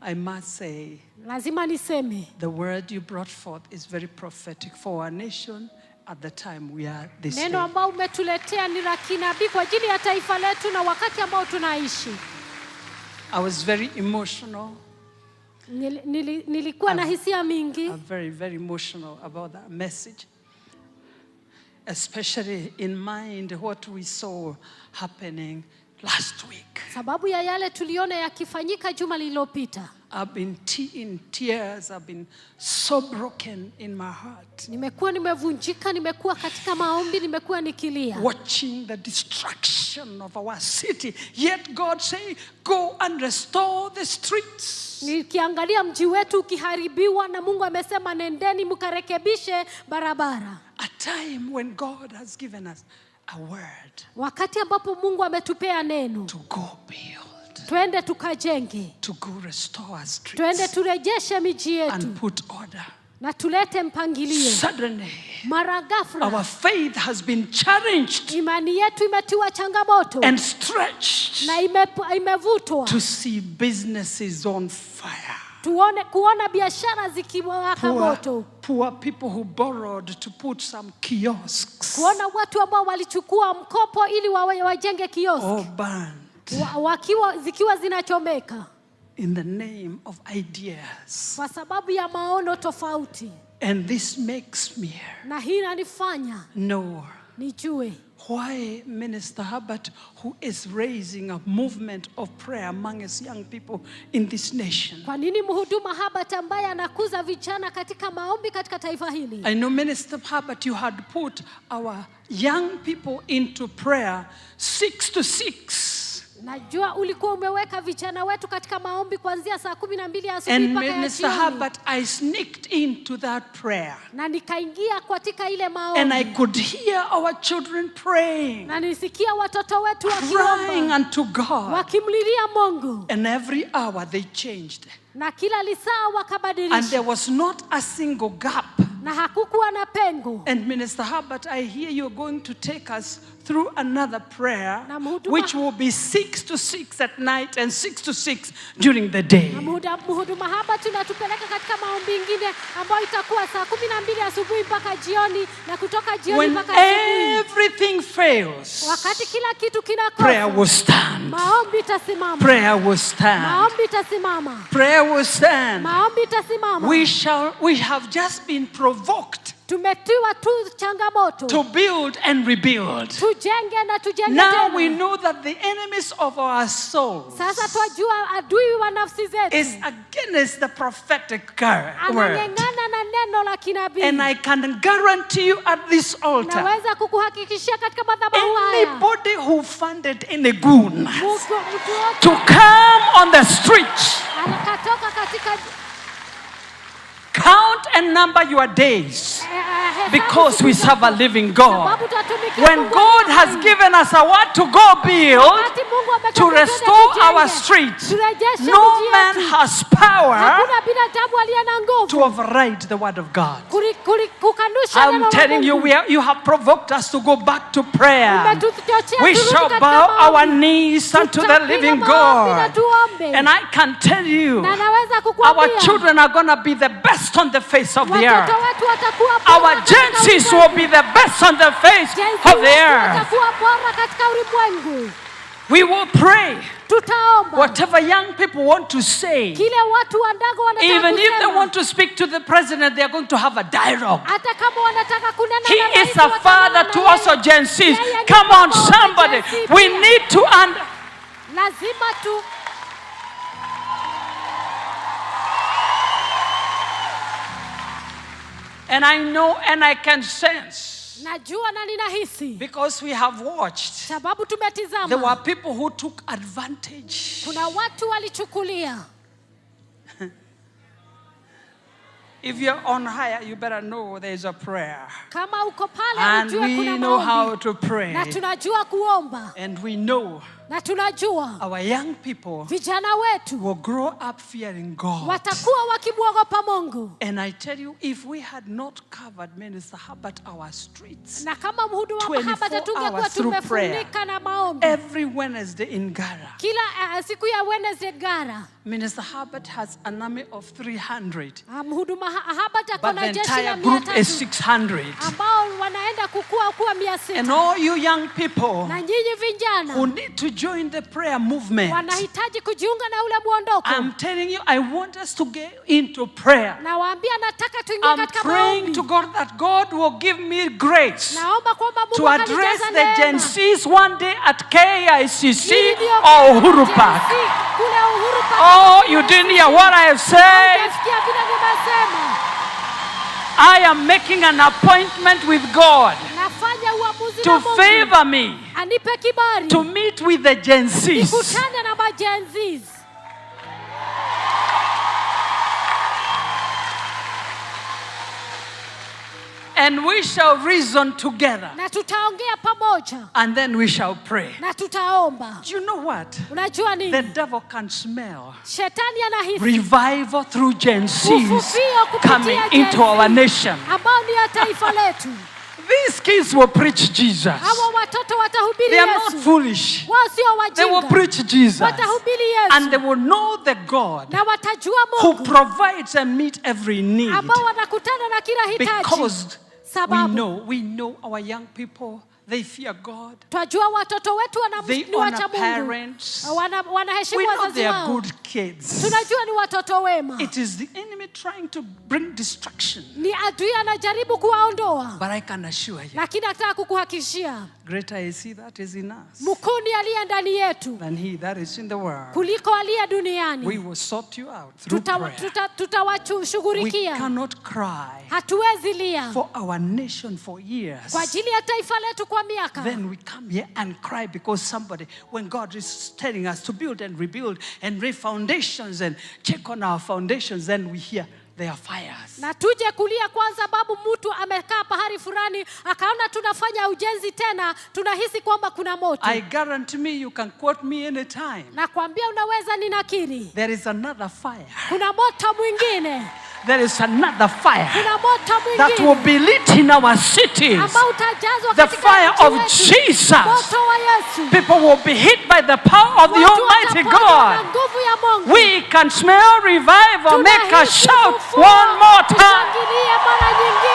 I must say, lazima niseme, the word you brought forth is very prophetic for our nation at the time we are this day. Neno ambao umetuletea ni la kinabii kwa ajili ya taifa letu na wakati ambao tunaishi. I was very emotional. Nilikuwa na hisia mingi. I'm very, very emotional about that message. Especially in mind what we saw happening last week. Sababu ya yale tuliona yakifanyika juma lililopita. I've been in tears. I've been so broken in my heart. Nimekuwa nimevunjika, nimekuwa katika maombi, nimekuwa nikilia. Watching the destruction of our city. Yet God say, go and restore the streets. Nikiangalia mji wetu ukiharibiwa na Mungu amesema nendeni mkarekebishe barabara. A time when God has given us a word. Wakati ambapo Mungu ametupea neno. To go build. Twende tukajenge. To go restore our streets. Twende turejeshe miji yetu. And put order. Na tulete mpangilio. Suddenly, mara ghafla, our faith has been challenged. Imani yetu imetiwa changamoto. And stretched. Na imevutwa. To see businesses on fire. Kuona biashara zikiwaka moto. Poor people who borrowed to put some kiosks. Kuona watu ambao walichukua mkopo ili wajenge kioski. All burned. Zikiwa zinachomeka. In the name of ideas. Kwa sababu ya maono tofauti. And this makes me. Na hii inanifanya. No. Nijue. Why Minister Herbert, who is raising a movement of prayer among his young people in this nation? Kwa nini mhuduma Herbert ambaye anakuza vijana katika maombi katika taifa hili? I know Minister Herbert, you had put our young people into prayer 6 to 6. Najua ulikuwa umeweka vijana wetu katika maombi kuanzia saa 12 asubuhi mpaka jioni. And Minister Herbert, I sneaked into that prayer. Na nikaingia katika ile maombi. And I could hear our children praying. Na nisikia watoto wetu wakiomba. Crying unto God. Wakimlilia Mungu. And every hour they changed. Na kila lisaa wakabadilisha. And there was not a single gap. Na hakukuwa na pengo. And Minister Herbert, I hear you're going to take us through another prayer, which will be 6 to 6 at night and 6 to 6 during the day. Na mhuduma Herbert tunatupeleka katika maombi mengine ambayo itakuwa saa 12 asubuhi mpaka jioni na kutoka jioni mpaka asubuhi. When everything fails, wakati kila kitu kinakosa, prayer will stand. Maombi itasimama. Prayer will stand. Maombi itasimama. Prayer will stand. Maombi itasimama. We have just been provoked. Tumetiwa tu changamoto. To build and rebuild. Tujenge na tujenge now tena. We know that the enemies of our souls. Sasa twajua adui wa nafsi zetu. Is against the prophetic word. Anang'ang'ana na neno la kinabii. And I can guarantee you at this altar. Naweza kukuhakikishia katika madhabahu haya. Anybody who funded any goons to come on the street. Anakatoka katika count and number your days. Because we serve a living God. When God has given us a word to go build, to restore our streets, no man has power to override the word of God. I'm telling you, you have provoked us to go back to prayer. We shall bow our knees unto the living God. And I can tell you, our children are going to be the best on the face of the earth. Our agencies will be the best on the face of the earth. We will pray. Whatever young people want to say, even if they want to speak to the president, they are going to have a dialogue. He is a father to us agencies. Come on, somebody. We need to And I know and I can sense. Because we have watched. There were people who took advantage. If you're on higher, you better know there's a prayer. Kama uko pale And ujue kuna we know how maombi. to pray. Na tunajua kuomba. And we know Na tunajua our young people vijana wetu will grow up fearing God. watakuwa wakimwogopa Mungu. And I tell you, if we had not covered Minister Herbert our streets Na kama mhudumu wa 24 mahaba tungekuwa hours through tumefunika na maombi. every Wednesday in Gara, Kila siku ya Wednesday Gara. Minister Herbert has an army of 300. Mhudumu mahaba But takona the jeshi la entire group is 300 600. ambao wanaenda kukua kuwa And 600. all you young people Na nyinyi vijana who need to join the prayer movement, wanahitaji kujiunga na ule mwondoko. I'm telling you, I want us to get into prayer. Na waambia nataka tuingie I'm katika praying maombi. to God that God will give me grace Naomba kwamba Mungu to address atanijaza the Gen neema. Zs one day at KICC Ili ndio or Uhuru Gen Park. Z, kule Uhuru Park. Oh, you didn't hear what I have said. Hujasikia vile nimesema. I am making an appointment with God Nafanya uamuzi na to Mungu. favor me Anipe kibali. to meet with the Gen Zs. Nikutane na ma-Gen Zs. And we shall reason together. Na tutaongea pamoja. And then we shall pray. Na tutaomba. Do you know what? Unajua The nini? devil can smell Shetani anahisi revival through Gen Zs ufufio kupitia coming Gen into Z, our nation. ambao ni ya taifa letu. These kids will preach Jesus. Hawa watoto watahubiri They are not Yesu. foolish. Wao sio They will wajinga. preach Jesus. Watahubiri And they Yesu. will know the God Na watajua who Mungu provides and meets every need. ambao wanakutana na kila hitaji. Because Sababu we know our young people, they fear God. twajua watoto wetu They ni wacha honor Mungu. parents. Wanaheshimu We know wazazi they are wao. good kids. Tunajua ni watoto wema. It is the enemy trying to bring destruction. Ni adui anajaribu kuwaondoa. But I can assure you, Lakini nataka kukuhakikishia greater is he that is in us mkuu ni aliye ndani yetu than he that is in the world. kuliko aliye We duniani. will sort you out through prayer. We Tutawashughulikia. cannot cry Hatuwezi lia for our nation for years. kwa ajili ya taifa letu kwa miaka. Then we come here and cry because somebody, when God is telling us to build and rebuild and lay foundations and check on our foundations, then we hear there are fires. Na tuje kulia kwa sababu mtu amekaa pahali fulani akaona tunafanya ujenzi tena, tunahisi kwamba kuna moto. I guarantee me you can quote me anytime. Na kuambia unaweza ninakiri. There is another fire. Kuna moto mwingine. There is another fire Kuna moto that will mwingine be lit in our cities. ambao utajazwa The katika fire nchi of yetu. Jesus. Moto wa Yesu. People will be hit by the power of the Watu Almighty wataponywa na God. nguvu ya Mungu. We can smell revival. Make a Tunahisi shout ufufuo. one more time. Tushangilie mara nyingine.